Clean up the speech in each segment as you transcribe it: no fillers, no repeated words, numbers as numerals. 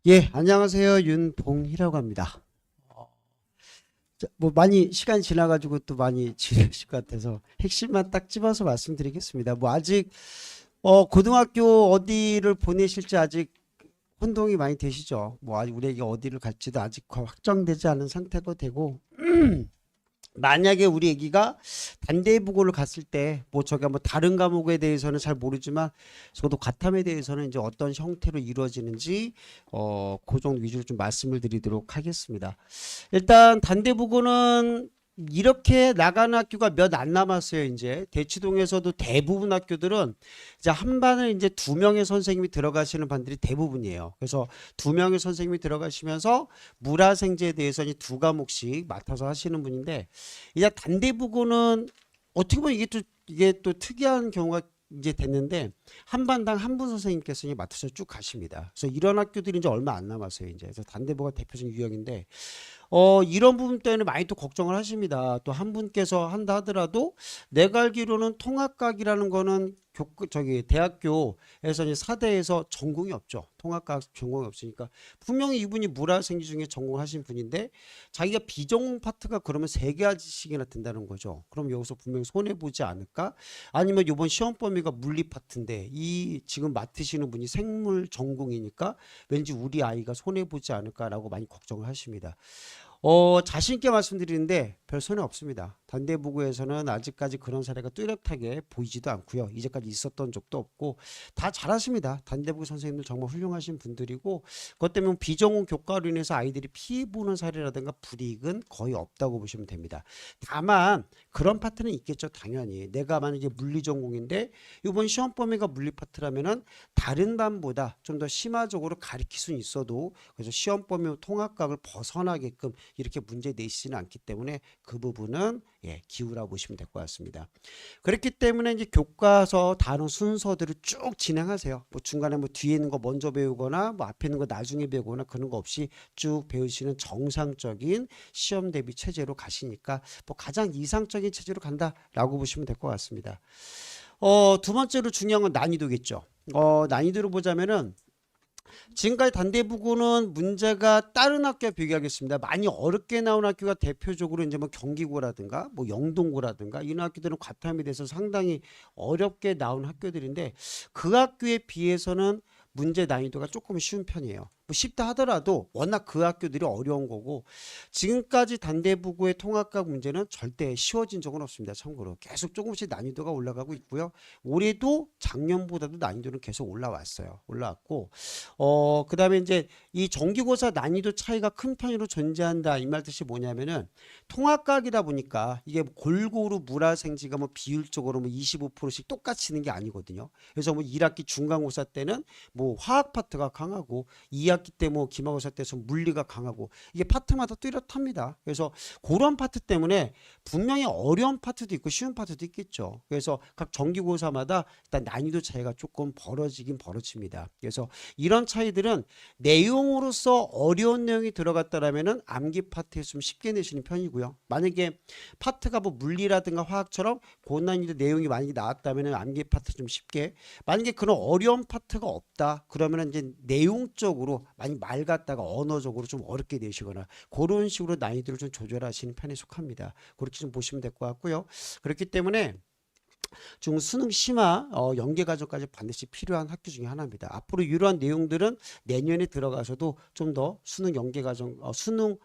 예, 안녕하세요. 윤봉희라고 합니다. 어, 뭐 많이 시간이 지나가지고 또 많이 지르실 것 같아서 핵심만 딱 집어서 말씀드리겠습니다. 뭐 아직 고등학교 어디를 보내실지 아직 혼동이 많이 되시죠. 뭐 아직 우리 애기 어디를 갈지도 아직 확정되지 않은 상태도 되고 만약에 우리 애기가 단대부고를 갔을 때 뭐 저가 뭐 다른 과목에 대해서는 잘 모르지만 저도 과탐에 대해서는 이제 어떤 형태로 이루어지는지 그 정도 위주로 좀 말씀을 드리도록 하겠습니다. 일단 단대부고는 이렇게 나가는 학교가 몇 안 남았어요. 이제 대치동에서도 대부분 학교들은 이제 한 반을 이제 두 명의 선생님이 들어가시는 반들이 대부분이에요. 그래서 두 명의 선생님이 들어가시면서 물화생제에 대해서 이제 두 과목씩 맡아서 하시는 분인데 이제 단대부고는 어떻게 보면 이게 또 특이한 경우가 이제 됐는데 한 반당 한 분 선생님께서 이제 맡으셔 쭉 가십니다. 그래서 이런 학교들이 이제 얼마 안 남았어요. 이제 그래서 단대부가 대표적인 유형인데 이런 부분 때문에 많이 또 걱정을 하십니다. 또 한 분께서 한다 하더라도 내가 알기로는 통합각이라는 거는 저기 대학교에서 이제 사대에서 전공이 없죠. 통합각 전공이 없으니까 분명히 이분이 물화생지 중에 전공하신 분인데 자기가 비전공 파트가 그러면 세 가지씩이나 된다는 거죠. 그럼 여기서 분명히 손해 보지 않을까? 아니면 이번 시험 범위가 물리 파트인데 이 지금 맡으시는 분이 생물 전공이니까 왠지 우리 아이가 손해 보지 않을까라고 많이 걱정을 하십니다. 자신 있게 말씀드리는데 별 손해 없습니다. 단대부고에서는 아직까지 그런 사례가 뚜렷하게 보이지도 않고요. 이제까지 있었던 적도 없고 다 잘하십니다. 단대부고 선생님들 정말 훌륭하신 분들이고 그것 때문에 비전공 교과로 인해서 아이들이 피해 보는 사례라든가 불이익은 거의 없다고 보시면 됩니다. 다만 그런 파트는 있겠죠. 당연히 내가 만약에 물리 전공인데 이번 시험 범위가 물리 파트라면은 다른 반보다 좀 더 심화적으로 가르칠 수는 있어도 그래서 시험 범위 통합각을 벗어나게끔 이렇게 문제 내시지는 않기 때문에 그 부분은 기우라 보시면 될 것 같습니다. 그렇기 때문에 이제 교과서 단어 순서대로 쭉 진행하세요. 뭐 중간에 뭐 뒤에 있는 거 먼저 배우거나 뭐 앞에 있는 거 나중에 배우거나 그런 거 없이 쭉 배우시는 정상적인 시험 대비 체제로 가시니까 뭐 가장 이상적인 체제로 간다라고 보시면 될 것 같습니다. 두 번째로 중요한 건 난이도겠죠. 난이도로 보자면은 지금까지 단대부고는 문제가 다른 학교와 비교하겠습니다. 많이 어렵게 나온 학교가 대표적으로 이제 뭐 경기고라든가 뭐 영동고라든가 이런 학교들은 과탐에 대해서 상당히 어렵게 나온 학교들인데 그 학교에 비해서는 문제 난이도가 조금 쉬운 편이에요. 뭐 쉽다 하더라도 워낙 그 학교들이 어려운 거고 지금까지 단대부고의 통합학 문제는 절대 쉬워진 적은 없습니다. 참고로 계속 조금씩 난이도가 올라가고 있고요. 올해도 작년보다도 난이도는 계속 올라왔어요. 올라왔고 그다음에 이제 이 정기고사 난이도 차이가 큰 편으로 존재한다. 이 말 뜻이 뭐냐면은 통합각이다 보니까 이게 골고루 물화생지가 뭐 비율적으로 뭐 25%씩 똑같이 있는 게 아니거든요. 그래서 뭐 1학기 중간고사 때는 뭐 화학 파트가 강하고 2학기 때 뭐 기말고사 때서 물리가 강하고 이게 파트마다 뚜렷합니다. 그래서 그런 파트 때문에 분명히 어려운 파트도 있고 쉬운 파트도 있겠죠. 그래서 각 정기고사마다 일단 난이도 차이가 조금 벌어지긴 벌어집니다. 그래서 이런 차이들은 내용으로서 어려운 내용이 들어갔다라면은 암기 파트에 좀 쉽게 내시는 편이고요. 만약에 파트가 뭐 물리라든가 화학처럼 고난이도 내용이 많이 나왔다면은 암기 파트 좀 쉽게 만약에 그런 어려운 파트가 없다 그러면은 이제 내용적으로 많이 맑았다가 언어적으로 좀 어렵게 내시거나 그런 식으로 난이도를 좀 조절하시는 편에 속합니다. 그렇게 좀 보시면 될 것 같고요. 그렇기 때문에 중 수능 심화 연계 과정까지 반드시 필요한 학교 중에 하나입니다. 앞으로 이러한 내용들은 내년에 들어가서도 좀 더 수능 연계 과정 수능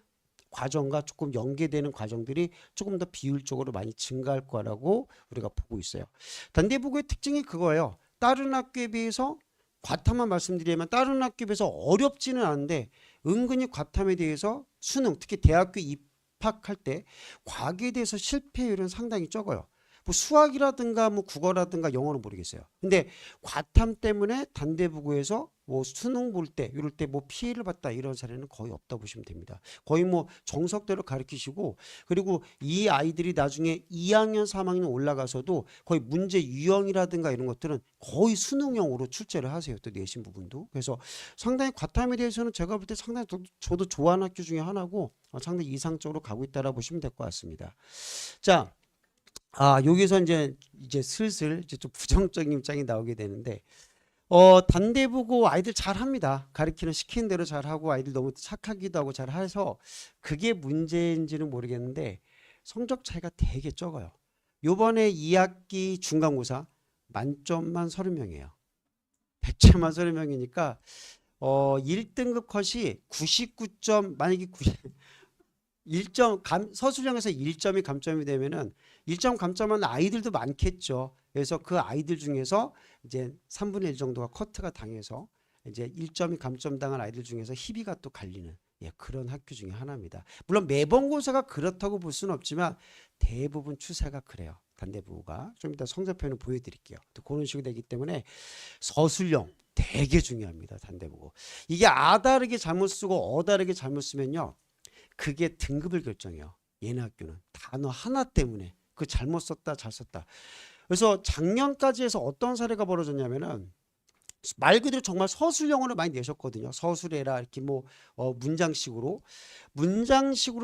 과정과 조금 연계되는 과정들이 조금 더 비율적으로 많이 증가할 거라고 우리가 보고 있어요. 단대부고의 특징이 그거예요. 다른 학교에 비해서 과탐만 말씀드리면 다른 학교에 비해서 어렵지는 않은데 은근히 과탐에 대해서 수능 특히 대학교 입학할 때 과학에 대해서 실패율은 상당히 적어요. 뭐 수학이라든가 뭐 국어라든가 영어는 모르겠어요. 근데 과탐 때문에 단대부고에서 뭐 수능 볼 때 이럴 때 뭐 피해를 봤다 이런 사례는 거의 없다 보시면 됩니다. 거의 뭐 정석대로 가르치시고 그리고 이 아이들이 나중에 2학년 3학년 올라가서도 거의 문제 유형이라든가 이런 것들은 거의 수능형으로 출제를 하세요. 또 내신 부분도. 그래서 상당히 과탐에 대해서는 제가 볼 때 상당히 저도 좋아하는 학교 중에 하나고 상당히 이상적으로 가고 있다라 보시면 될 것 같습니다. 자, 여기서 이제 슬슬 이제 좀 부정적인 입장이 나오게 되는데 단대부고 아이들 잘합니다. 가르치는 시키는 대로 잘하고 아이들 너무 착하기도 하고 잘해서 그게 문제인지는 모르겠는데 성적 차이가 되게 적어요. 요번에 2학기 중간고사 만점만 30명이에요. 100점만 30명이니까 1등급 컷이 99점 만약에 1점 서술형에서 1점이 감점이 되면은 1점 감점한 아이들도 많겠죠. 그래서 그 아이들 중에서 이제 3분의 1 정도가 커트가 당해서 이제 1점이 감점당한 아이들 중에서 희비가 또 갈리는 그런 학교 중에 하나입니다. 물론 매번 고사가 그렇다고 볼 수는 없지만 대부분 추세가 그래요. 단대부가 좀 이따 성적표는 보여드릴게요. 또 그런 식으로 되기 때문에 서술형 되게 중요합니다. 단대부고 이게 아다르게 잘못 쓰고 어다르게 잘못 쓰면요. 그게 등급을 결정해요. 얘네 학교는 단어 하나 때문에 그 잘못 썼다 잘 썼다. 그래서 작년까지 해서 어떤 사례가 벌어졌냐면은 말 그대로 정말 서술형으로 많이 내셨거든요. 서술해라 이렇게 뭐 문장식으로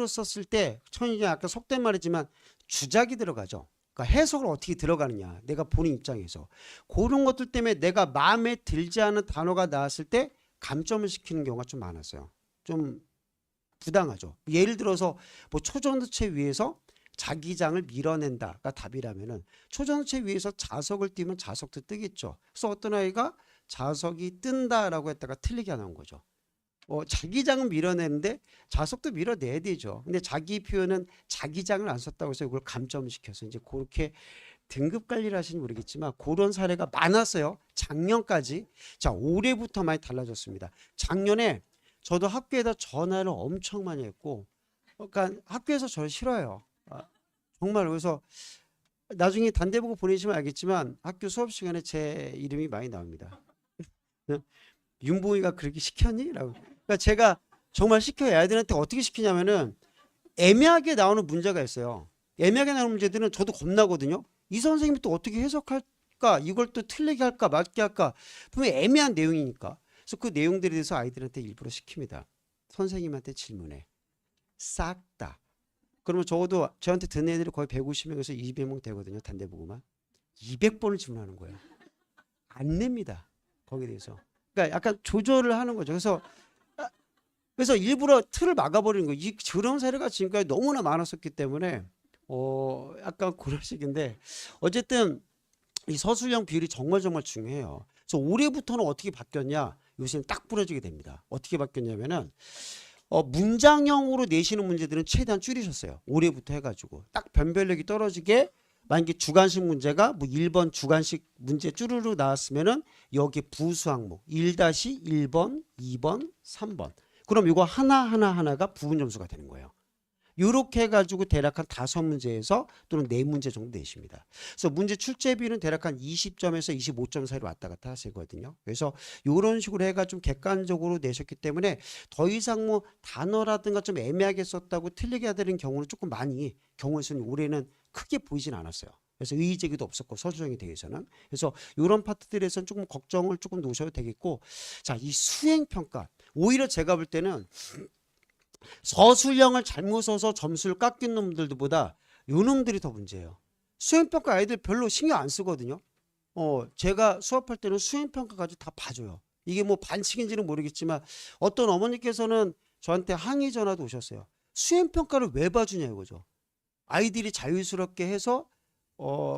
썼을 때 천이 아까 속된 말이지만 주작이 들어가죠. 그러니까 해석을 어떻게 들어가느냐 내가 보는 입장에서 그런 것들 때문에 내가 마음에 들지 않은 단어가 나왔을 때 감점을 시키는 경우가 좀 많았어요. 좀 부당하죠. 예를 들어서 뭐 초전도체 위에서 자기장을 밀어낸다가 답이라면은 초전도체 위에서 자석을 띄면 자석도 뜨겠죠. 그래서 어떤 아이가 자석이 뜬다라고 했다가 틀리게 나온 거죠. 자기장은 밀어내는데 자석도 밀어내야 되죠. 근데 자기 표현은 자기장을 안 썼다고 해서 이걸 감점시켜서 이제 그렇게 등급 관리를 하시는지 모르겠지만 그런 사례가 많았어요. 작년까지. 자, 올해부터 많이 달라졌습니다. 작년에 저도 학교에다 전화를 엄청 많이 했고 그러니까 학교에서 저를 싫어해요. 정말. 그래서 나중에 단대보고 보내시면 알겠지만 학교 수업 시간에 제 이름이 많이 나옵니다. 윤봉이가 그렇게 시켰니? 라고. 그러니까 제가 정말 시켜요. 아이들한테 어떻게 시키냐면은 애매하게 나오는 문제가 있어요. 애매하게 나오는 문제들은 저도 겁나거든요. 이 선생님이 또 어떻게 해석할까? 이걸 또 틀리게 할까? 맞게 할까? 분명히 애매한 내용이니까. 그래서 그 내용들에 대해서 아이들한테 일부러 시킵니다. 선생님한테 질문해. 싹 다. 그러면 적어도 저한테 듣는 애들이 거의 150명에서 200명 되거든요. 단대보고만. 200번을 질문하는 거예요. 안 냅니다. 거기에 대해서. 그러니까 약간 조절을 하는 거죠. 그래서 일부러 틀을 막아버리는 거예요. 저런 사례가 지금까지 너무나 많았었기 때문에 약간 그런 식인데 어쨌든 이 서술형 비율이 정말 중요해요. 그래서 올해부터는 어떻게 바뀌었냐? 요새는 딱 부러지게 됩니다. 어떻게 바뀌었냐면은 문장형으로 내시는 문제들은 최대한 줄이셨어요. 올해부터 해가지고 딱 변별력이 떨어지게 만약에 주관식 문제가 뭐 1번 주관식 문제 쭈루루 나왔으면은 여기 부수 항목 1-1번, 2번, 3번. 그럼 이거 하나가 부분 점수가 되는 거예요. 이렇게 해가지고 대략 한 5문제에서 또는 4문제 정도 내십니다. 그래서 문제 출제비는 대략 한 20점에서 25점 사이로 왔다 갔다 하시거든요. 그래서 이런 식으로 해가 좀 객관적으로 내셨기 때문에 더 이상 뭐 단어라든가 좀 애매하게 썼다고 틀리게 해야 되는 경우는 조금 많이 경우의 수는 올해는 크게 보이진 않았어요. 그래서 의의제기도 없었고 서술형에 대해서는. 그래서 이런 파트들에서는 조금 걱정을 조금 놓으셔도 되겠고 자, 이 수행평가 오히려 제가 볼 때는 서술형을 잘못 써서 점수를 깎인 놈들보다 요 놈들이 더 문제예요. 수행평가 아이들 별로 신경 안 쓰거든요. 제가 수업할 때는 수행평가까지 다 봐줘요. 이게 뭐 반칙인지는 모르겠지만 어떤 어머니께서는 저한테 항의 전화도 오셨어요. 수행평가를 왜 봐주냐 이거죠. 아이들이 자유스럽게 해서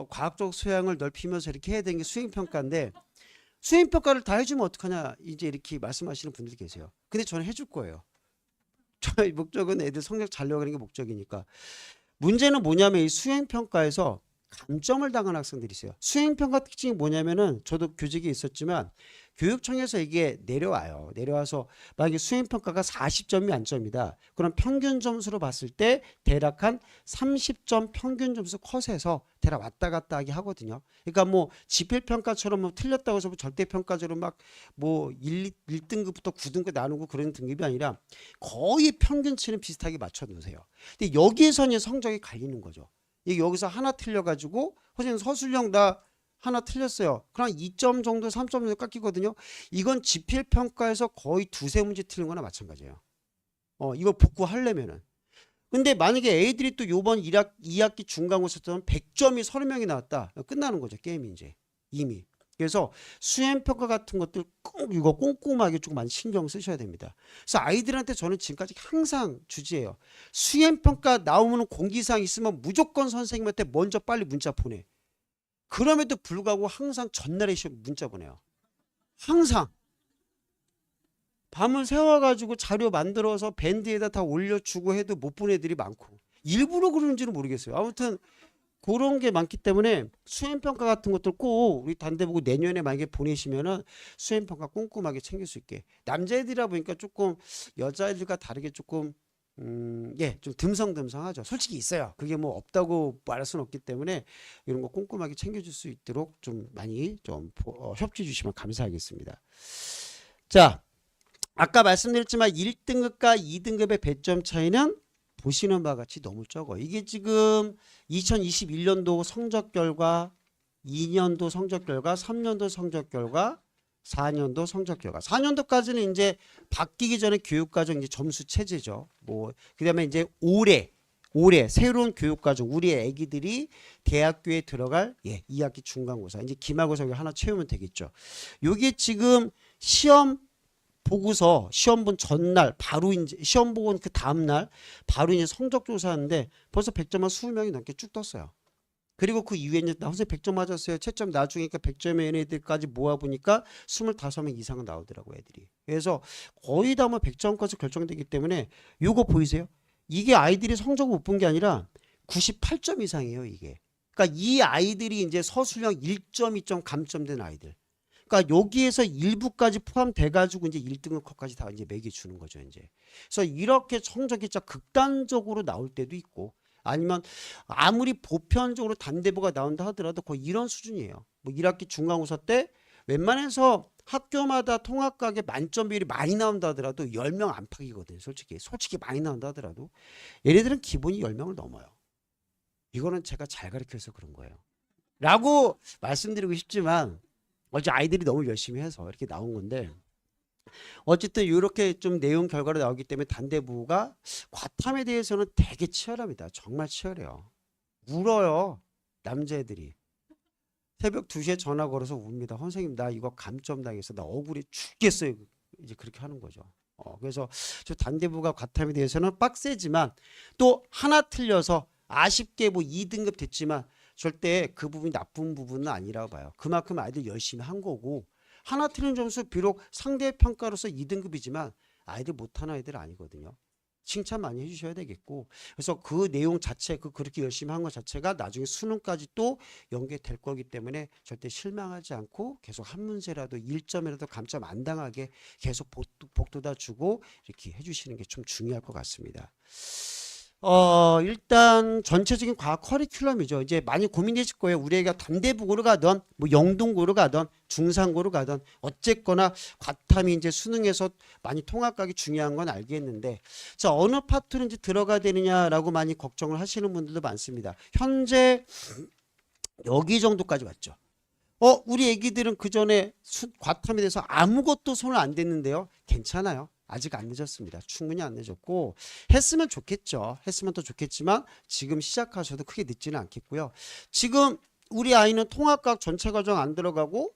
과학적 소양을 넓히면서 이렇게 해야 되는 게 수행평가인데 수행평가를 다 해주면 어떡하냐 이제 이렇게 말씀하시는 분들이 계세요. 근데 저는 해줄 거예요. 저의 목적은 애들 성적 잘 내려가는 게 목적이니까. 문제는 뭐냐면 이 수행평가에서 감점을 당한 학생들이 있어요. 수행평가 특징이 뭐냐면은 저도 교직에 있었지만 교육청에서 이게 내려와요. 내려와서 만약에 수행평가가 40점이 만점이다. 그럼 평균 점수로 봤을 때 대략 한 30점 평균 점수 컷에서 대략 왔다 갔다 하게 하거든요. 그러니까 뭐 지필평가처럼 뭐 틀렸다고 해서 뭐 절대평가적으로 막 뭐 1등급부터 9등급 나누고 그런 등급이 아니라 거의 평균치는 비슷하게 맞춰 놓으세요. 근데 여기에서는 성적이 갈리는 거죠. 이게 여기서 하나 틀려가지고 선생님 서술형 나 하나 틀렸어요. 그럼 2점 정도 3점 정도 깎이거든요. 이건 지필평가에서 거의 2-3문제 틀린 거나 마찬가지예요. 이거 복구하려면은. 근데 만약에 애들이 또 요번 2학기 중간고사 때는 100점이 30명이 나왔다. 끝나는 거죠. 게임이 이제 이미. 그래서 수행평가 같은 것들 꼭 이거 꼼꼼하게 좀 많이 신경 쓰셔야 됩니다. 그래서 아이들한테 저는 지금까지 항상 주지해요. 수행평가 나오면 공지사항 있으면 무조건 선생님한테 먼저 빨리 문자 보내. 그럼에도 불구하고 항상 전날에 문자 보내요. 항상. 밤을 새워가지고 자료 만들어서 밴드에다 다 올려주고 해도 못 본 애들이 많고. 일부러 그러는지는 모르겠어요. 아무튼 그런 게 많기 때문에 수행평가 같은 것들 꼭 우리 단대보고 내년에 만약에 보내시면은 수행평가 꼼꼼하게 챙길 수 있게. 남자애들이라 보니까 조금 여자애들과 다르게 조금 예, 좀 듬성듬성하죠. 솔직히 있어요. 그게 뭐 없다고 말할 수는 없기 때문에 이런 거 꼼꼼하게 챙겨줄 수 있도록 좀 많이 좀 협조해 주시면 감사하겠습니다. 자, 아까 말씀드렸지만 1등급과 2등급의 배점 차이는 보시는 바와 같이 너무 적어. 이게 지금 2021년도 성적 결과, 2년도 성적 결과, 3년도 성적 결과, 4년도 성적 결과. 4년도까지는 이제 바뀌기 전에 교육과정 이제 점수 체제죠. 뭐 그다음에 이제 올해 새로운 교육과정 우리 애기들이 대학교에 들어갈 2학기 중간고사 이제 기말고사 하나 채우면 되겠죠. 요게 지금 시험 보고서 시험 본 전날 바로 이제 시험 보고 그 다음 날 바로 이제 성적 조사하는데 벌써 100점 한 20명이 넘게 쭉 떴어요. 그리고 그 이후에 이제 나 선생님 100점 맞았어요. 채점 나중이니까 100점의 애들까지 모아 보니까 25명 이상은 나오더라고 애들이. 그래서 거의 다 뭐 100점까지 결정되기 때문에 요거 보이세요? 이게 아이들이 성적을 못 본 게 아니라 98점 이상이에요, 이게. 그러니까 이 아이들이 이제 서술형 1.2점 감점된 아이들. 그러니까 여기에서 일부까지 포함돼 가지고 이제 1등급 컷까지 다 이제 매겨 주는 거죠, 이제. 그래서 이렇게 성적이 진짜 극단적으로 나올 때도 있고 아니면 아무리 보편적으로 단대보가 나온다 하더라도 거의 이런 수준이에요. 뭐 1학기 중간고사 때 웬만해서 학교마다 통합각에 만점 비율이 많이 나온다 하더라도 10명 안팎이거든요. 솔직히 많이 나온다 하더라도 얘네들은 기본이 10명을 넘어요. 이거는 제가 잘 가르쳐서 그런 거예요. 라고 말씀드리고 싶지만 어제 아이들이 너무 열심히 해서 이렇게 나온 건데 어쨌든 이렇게 좀 내용 결과로 나오기 때문에 단대부가 과탐에 대해서는 되게 치열합니다. 정말 치열해요. 울어요. 남자애들이. 새벽 2시에 전화 걸어서 웁니다. 선생님 나 이거 감점 당해서 나 억울해 죽겠어요. 이제 그렇게 하는 거죠. 그래서 저 단대부가 과탐에 대해서는 빡세지만 또 하나 틀려서 아쉽게 뭐 2등급 됐지만 절대 그 부분이 나쁜 부분은 아니라고 봐요. 그만큼 아이들 열심히 한 거고 하나 틀린 점수 비록 상대 평가로서 2등급이지만 아이들 못하는 아이들 아니거든요. 칭찬 많이 해주셔야 되겠고 그래서 그 내용 자체 그렇게 열심히 한 것 자체가 나중에 수능까지 또 연계될 거기 때문에 절대 실망하지 않고 계속 한 문제라도 1점이라도 감점 안 당하게 계속 복돋아 주고 이렇게 해주시는 게 좀 중요할 것 같습니다. 일단 전체적인 과학 커리큘럼이죠. 이제 많이 고민되실 거예요. 우리 애가 단대부고를 가던 뭐 영동고를 가던 중상고를 가던 어쨌거나 과탐이 이제 수능에서 많이 통합각이 중요한 건 알겠는데 자 어느 파트는 이제 들어가야 되느냐라고 많이 걱정을 하시는 분들도 많습니다. 현재 여기 정도까지 왔죠. 우리 애기들은 그 전에 과탐에 대해서 아무것도 손을 안 댔는데요. 괜찮아요. 아직 안 늦었습니다. 충분히 안 늦었고 했으면 좋겠죠. 했으면 더 좋겠지만 지금 시작하셔도 크게 늦지는 않겠고요. 지금 우리 아이는 통합각 전체 과정 안 들어가고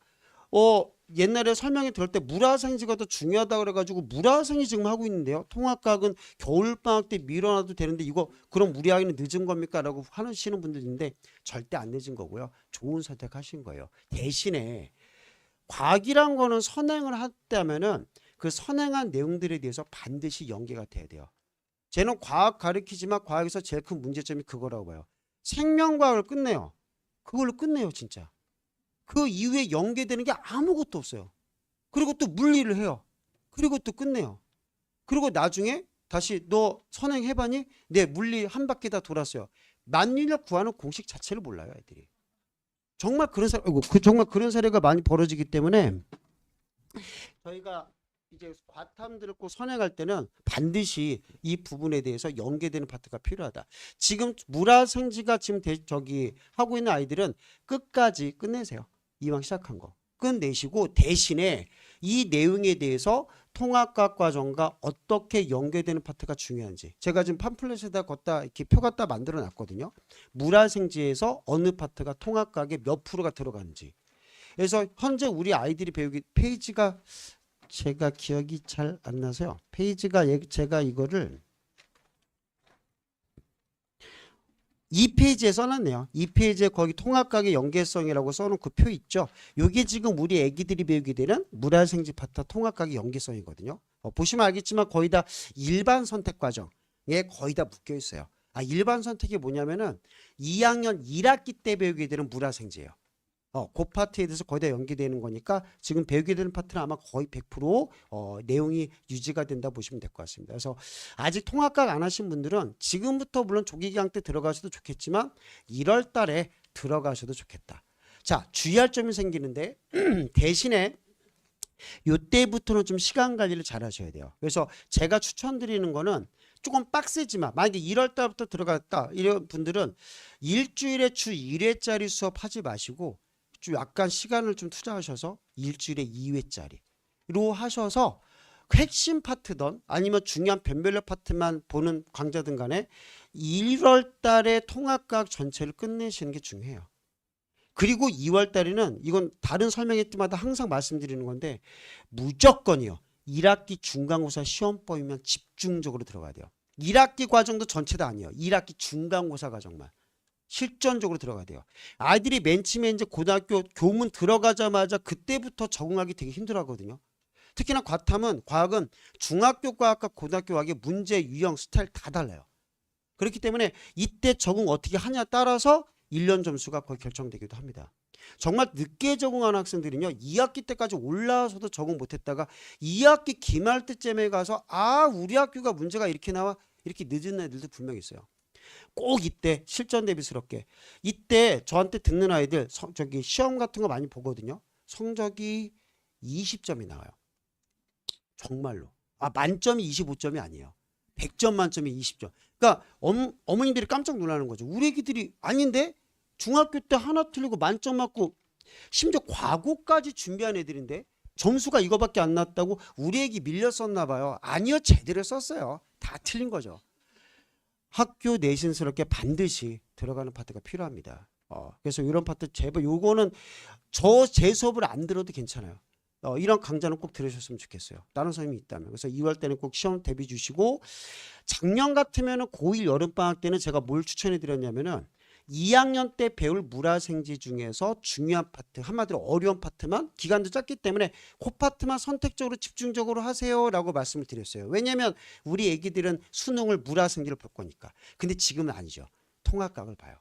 옛날에 설명이 들을 때 물화생지가 더 중요하다 그래가지고 물화생이 지금 하고 있는데요. 통합각은 겨울방학 때 밀어놔도 되는데 이거 그럼 우리 아이는 늦은 겁니까? 라고 하시는 분들인데 절대 안 늦은 거고요. 좋은 선택하신 거예요. 대신에 과학이란 거는 선행을 했다면은 그 선행한 내용들에 대해서 반드시 연계가 돼야 돼요. 쟤는 과학 가르치지만 과학에서 제일 큰 문제점이 그거라고 봐요. 생명과학을 끝내요. 그걸로 끝내요 진짜. 그 이후에 연계되는 게 아무것도 없어요. 그리고 또 물리를 해요. 그리고 또 끝내요. 그리고 나중에 다시 너 선행해봤니? 네 물리 한 바퀴 다 돌았어요. 만일력 구하는 공식 자체를 몰라요 애들이. 정말 그런 사례가 많이 벌어지기 때문에 저희가 이제 과탐 들고 선행할 때는 반드시 이 부분에 대해서 연계되는 파트가 필요하다. 지금 물화생지가 지금 하고 있는 아이들은 끝까지 끝내세요. 이왕 시작한 거 끝내시고 대신에 이 내용에 대해서 통합각 과정과 어떻게 연계되는 파트가 중요한지 제가 지금 팜플렛에다 걷다 이렇게 표 갖다 만들어 놨거든요. 물화생지에서 어느 파트가 통합각에 몇 프로가 들어가는지 그래서 현재 우리 아이들이 배우기 페이지가 제가 기억이 잘 안 나서요. 페이지가 제가 이거를 2페이지에 써놨네요. 2페이지에 거기 통합각의 연계성이라고 써놓은 그 표 있죠. 이게 지금 우리 애기들이 배우게 되는 물화생지 파트 통합각의 연계성이거든요. 보시면 알겠지만 거의 다 일반 선택 과정에 거의 다 묶여 있어요. 일반 선택이 뭐냐면은 2학년 1학기 때 배우게 되는 물화생지예요. 그 파트에 대해서 거의 다 연계되는 거니까 지금 배우게 되는 파트는 아마 거의 100% 내용이 유지가 된다 보시면 될 것 같습니다. 그래서 아직 통합각 안 하신 분들은 지금부터 물론 조기기강 때 들어가셔도 좋겠지만 1월 달에 들어가셔도 좋겠다. 자, 주의할 점이 생기는데 대신에 이때부터는 좀 시간 관리를 잘 하셔야 돼요. 그래서 제가 추천드리는 거는 조금 빡세지만 만약에 1월 달부터 들어갔다 이런 분들은 일주일에 주 1회짜리 수업 하지 마시고 좀 약간 시간을 좀 투자하셔서 일주일에 2회짜리로 하셔서 핵심 파트든 아니면 중요한 변별력 파트만 보는 강좌든 간에 1월 달에 통합과학 전체를 끝내시는 게 중요해요. 그리고 2월 달에는 이건 다른 설명회 때마다 항상 말씀드리는 건데 무조건이요. 1학기 중간고사 시험법이면 집중적으로 들어가야 돼요. 1학기 과정도 전체 다 아니에요. 1학기 중간고사 과정만. 실전적으로 들어가야 돼요. 아이들이 맨 처음에 이제 고등학교 교문 들어가자마자 그때부터 적응하기 되게 힘들어 하거든요. 특히나 과학은 중학교 과학과 고등학교 과학의 문제 유형 스타일 다 달라요. 그렇기 때문에 이때 적응 어떻게 하냐 따라서 1년 점수가 거의 결정되기도 합니다. 정말 늦게 적응하는 학생들은요 2학기 때까지 올라와서도 적응 못했다가 2학기 기말 때쯤에 가서 우리 학교가 문제가 이렇게 나와 이렇게 늦은 애들도 분명히 있어요. 꼭 이때 실전 대비스럽게 이때 저한테 듣는 아이들 시험 같은 거 많이 보거든요. 성적이 20점이 나와요. 정말로. 만점이 25점이 아니에요. 100점 만점이 20점. 그러니까 어머님들이 깜짝 놀라는 거죠. 우리 애기들이 아닌데 중학교 때 하나 틀리고 만점 맞고 심지어 과거까지 준비한 애들인데 점수가 이거밖에 안 났다고 우리 애기 밀렸었나 봐요. 아니요. 제대로 썼어요. 다 틀린 거죠. 학교 내신스럽게 반드시 들어가는 파트가 필요합니다. 그래서 이런 파트 제발 요거는 제 수업을 안 들어도 괜찮아요. 이런 강좌는 꼭 들으셨으면 좋겠어요. 다른 선생님이 있다면. 그래서 2월 때는 꼭 시험 대비 주시고 작년 같으면은 고1 여름방학 때는 제가 뭘 추천해 드렸냐면은 2학년 때 배울 물화생지 중에서 중요한 파트 한마디로 어려운 파트만 기간도 짧기 때문에 그 파트만 선택적으로 집중적으로 하세요라고 말씀을 드렸어요. 왜냐하면 우리 애기들은 수능을 물화생지를 볼 거니까. 근데 지금은 아니죠. 통합각을 봐요.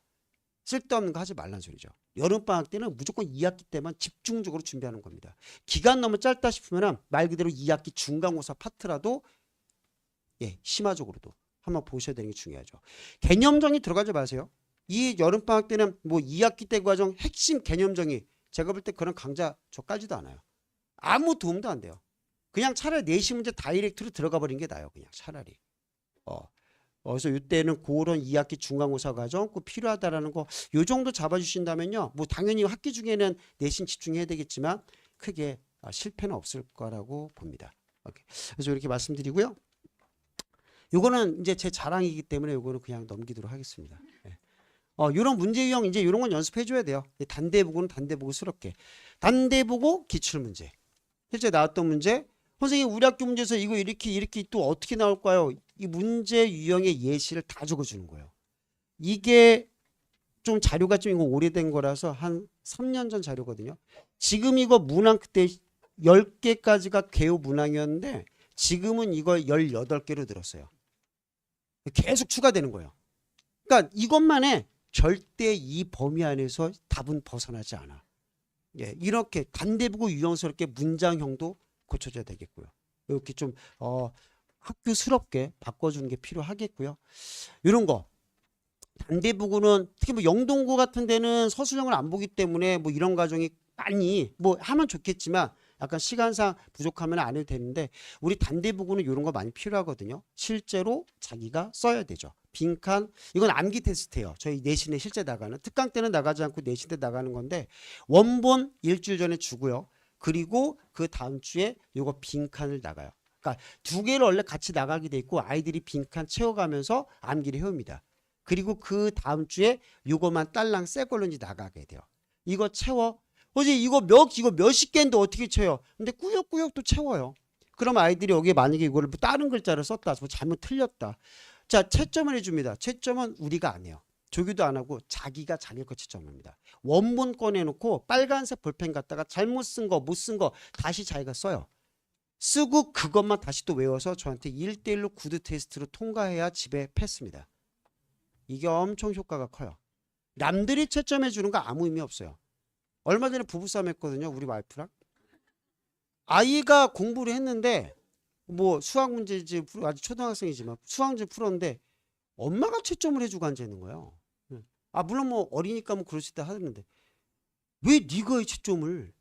쓸데없는 거 하지 말란 소리죠. 여름방학 때는 무조건 2학기 때만 집중적으로 준비하는 겁니다. 기간 너무 짧다 싶으면 말 그대로 2학기 중간고사 파트라도 심화적으로도 한번 보셔야 되는 게 중요하죠. 개념정의 들어가지 마세요. 이 여름방학 때는 뭐 2학기 때 과정 핵심 개념정의 제가 볼 때 그런 강좌 저 깔지도 않아요. 아무 도움도 안 돼요. 그냥 차라리 내신 문제 다이렉트로 들어가 버리는 게 나아요. 그냥 차라리. 그래서 이때는 그런 2학기 중간고사 과정 꼭 필요하다라는 거 요 정도 잡아주신다면요. 뭐 당연히 학기 중에는 내신 집중해야 되겠지만 크게 실패는 없을 거라고 봅니다. 오케이. 그래서 이렇게 말씀드리고요. 요거는 이제 제 자랑이기 때문에 요거는 그냥 넘기도록 하겠습니다. 이런 문제 유형 이제 이런 건 연습해 줘야 돼요. 단대보고는 단대보고스럽게. 단대보고 기출문제. 실제 나왔던 문제. 선생님 우리 학교 문제에서 이거 이렇게 또 어떻게 나올까요? 이 문제 유형의 예시를 다 적어주는 거예요. 이게 좀 자료가 좀 이거 오래된 거라서 한 3년 전 자료거든요. 지금 이거 문항 그때 10개까지가 개요 문항이었는데 지금은 이거 18개로 늘었어요. 계속 추가되는 거예요. 그러니까 이것만에 절대 이 범위 안에서 답은 벗어나지 않아. 이렇게 단대보고 유형스럽게 문장형도 고쳐줘야 되겠고요. 이렇게 좀 학교스럽게 바꿔주는 게 필요하겠고요. 이런 거 단대보고는 특히 뭐 영동고 같은 데는 서술형을 안 보기 때문에 뭐 이런 과정이 많이 뭐 하면 좋겠지만 약간 시간상 부족하면 안 해도 되는데 우리 단대보고는 이런 거 많이 필요하거든요. 실제로 자기가 써야 되죠. 빈칸 이건 암기 테스트예요. 저희 내신에 실제 나가는 특강 때는 나가지 않고 내신 때 나가는 건데 원본 일주일 전에 주고요. 그리고 그 다음 주에 요거 빈칸을 나가요. 그러니까 두 개를 원래 같이 나가게 돼 있고 아이들이 빈칸 채워가면서 암기를 해옵니다. 그리고 그 다음 주에 요거만 딸랑 새 걸로 이제 나가게 돼요. 이거 채워 어제 이거 몇십 개인데 어떻게 채워요? 근데 꾸역꾸역 또 채워요. 그럼 아이들이 여기에 만약에 이거를 뭐 다른 글자를 썼다, 뭐 잘못 틀렸다. 자, 채점을 해줍니다. 채점은 우리가 안 해요. 조교도 안 하고 자기가 자기 거 채점합니다. 원문 꺼내놓고 빨간색 볼펜 갖다가 잘못 쓴 거, 못 쓴 거 다시 자기가 써요. 쓰고 그것만 다시 또 외워서 저한테 1대1로 구두 테스트로 통과해야 집에 패스입니다. 이게 엄청 효과가 커요. 남들이 채점해 주는 거 아무 의미 없어요. 얼마 전에 부부싸움 했거든요. 우리 와이프랑. 아이가 공부를 했는데 뭐 수학 문제지, 아직 초등학생이지만 수학 문제 풀었는데 엄마가 채점을 해주고 앉아있는 거예요. 물론 뭐 어리니까 뭐 그럴 수 있다 하는데 왜 네가 이 채점을,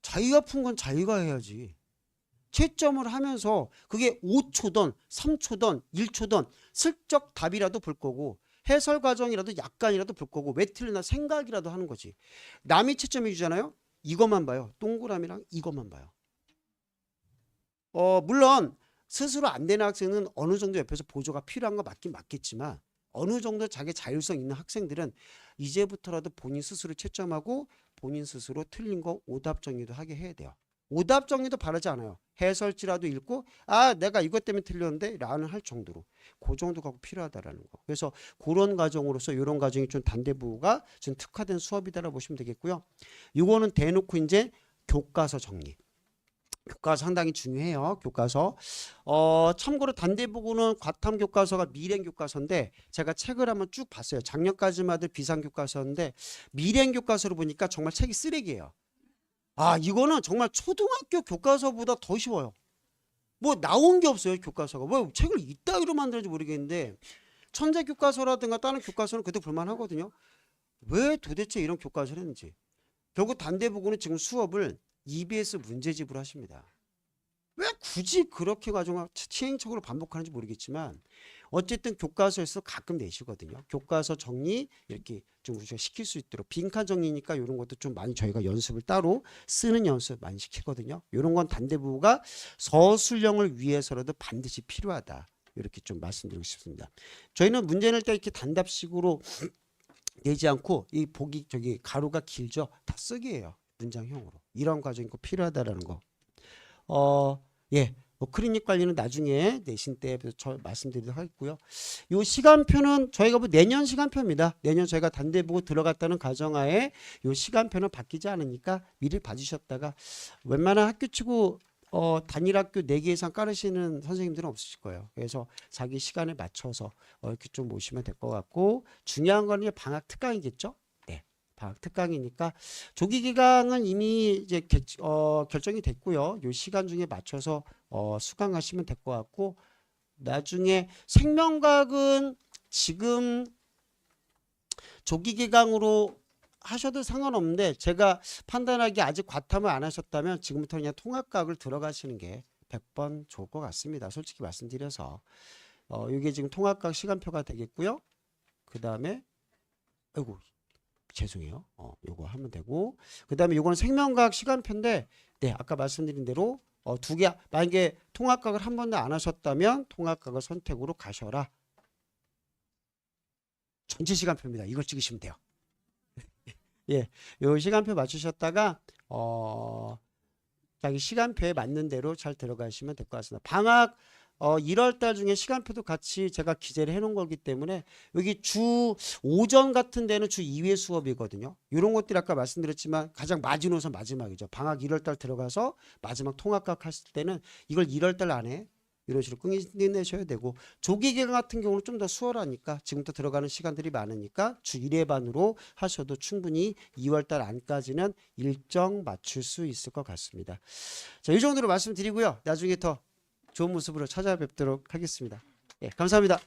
자기가 푼 건 자기가 해야지. 채점을 하면서 그게 5초든 3초든 1초든 슬쩍 답이라도 볼 거고 해설 과정이라도 약간이라도 볼 거고 왜 틀리나 생각이라도 하는 거지. 남이 채점해 주잖아요. 이것만 봐요. 동그라미랑 이것만 봐요. 물론 스스로 안 되는 학생은 어느 정도 옆에서 보조가 필요한 거 맞긴 맞겠지만 어느 정도 자기 자율성 있는 학생들은 이제부터라도 본인 스스로 채점하고 본인 스스로 틀린 거 오답 정리도 하게 해야 돼요. 오답 정리도 바르지 않아요. 해설지라도 읽고 내가 이것 때문에 틀렸는데 라는 할 정도로 그 정도가 필요하다라는 거. 그래서 그런 과정으로서 이런 과정이 좀 단대부가 좀 특화된 수업이다라고 보시면 되겠고요. 이거는 대놓고 이제 교과서 정리. 교과서 상당히 중요해요. 교과서. 참고로 단대부고는 과탐 교과서가 미래 교과서인데 제가 책을 한번 쭉 봤어요. 작년까지만 해도 비상 교과서인데 미래 교과서로 보니까 정말 책이 쓰레기예요. 이거는 정말 초등학교 교과서보다 더 쉬워요. 뭐 나온 게 없어요. 교과서가. 뭐 책을 이따위로 만들었는지 모르겠는데 천재 교과서라든가 다른 교과서는 그때 볼만하거든요. 왜 도대체 이런 교과서를 했는지. 결국 단대부고는 지금 수업을 EBS 문제집으로 하십니다. 왜 굳이 그렇게 과정을 시행착오로 반복하는지 모르겠지만 어쨌든 교과서에서 가끔 내시거든요. 교과서 정리 이렇게 좀 우리가 시킬 수 있도록 빈칸 정리니까 이런 것도 좀 많이 저희가 연습을 따로 쓰는 연습 많이 시키거든요. 이런 건 단대부가 서술형을 위해서라도 반드시 필요하다. 이렇게 좀 말씀드리고 싶습니다. 저희는 문제 낼 때 이렇게 단답식으로 내지 않고 이 보기 가로가 길죠. 다 쓰기예요. 문장형으로. 이런 과정이 꼭 필요하다라는 거. 뭐 클리닉 관리는 나중에 내신 때 저 말씀드리도록 하겠고요. 요 시간표는 저희가 뭐 내년 시간표입니다. 내년 저희가 단대보고 들어갔다는 가정하에 요 시간표는 바뀌지 않으니까 미리 봐주셨다가 웬만한 학교치고 단일학교 4개 이상 깔으시는 선생님들은 없으실 거예요. 그래서 자기 시간에 맞춰서 이렇게 좀 모시면 될 것 같고 중요한 거는 방학 특강이겠죠. 방학 특강이니까 조기 기강은 이미 이제 결정이 됐고요. 요 시간 중에 맞춰서 수강하시면 될 것 같고 나중에 생명과학은 지금 조기 기강으로 하셔도 상관없는데 제가 판단하기에 아직 과탐을 안 하셨다면 지금부터 그냥 통합과학을 들어가시는 게 100번 좋을 것 같습니다. 솔직히 말씀드려서 이게 지금 통합과학 시간표가 되겠고요. 그 다음에 아이고 죄송해요. 요거 하면 되고 그 다음에 요거는 생명과학 시간표인데 아까 말씀드린 대로 두 개 만약에 통합과학을 한 번도 안 하셨다면 통합과학을 선택으로 가셔라. 전체 시간표입니다. 이걸 찍으시면 돼요. 요 시간표 맞추셨다가 자기 시간표에 맞는 대로 잘 들어가시면 될 것 같습니다. 방학 1월 달 중에 시간표도 같이 제가 기재를 해 놓은 거기 때문에 여기 주 오전 같은 데는 주 2회 수업이거든요. 이런 것들이 아까 말씀드렸지만 가장 마지노선 마지막이죠. 방학 1월 달 들어가서 마지막 통합과학 하실 때는 이걸 1월 달 안에 이런 식으로 끝내셔야 되고 조기 기간 같은 경우는 좀 더 수월하니까 지금부터 들어가는 시간들이 많으니까 주 1회 반으로 하셔도 충분히 2월 달 안까지는 일정 맞출 수 있을 것 같습니다. 자, 이 정도로 말씀드리고요. 나중에 더 좋은 모습으로 찾아뵙도록 하겠습니다. 감사합니다.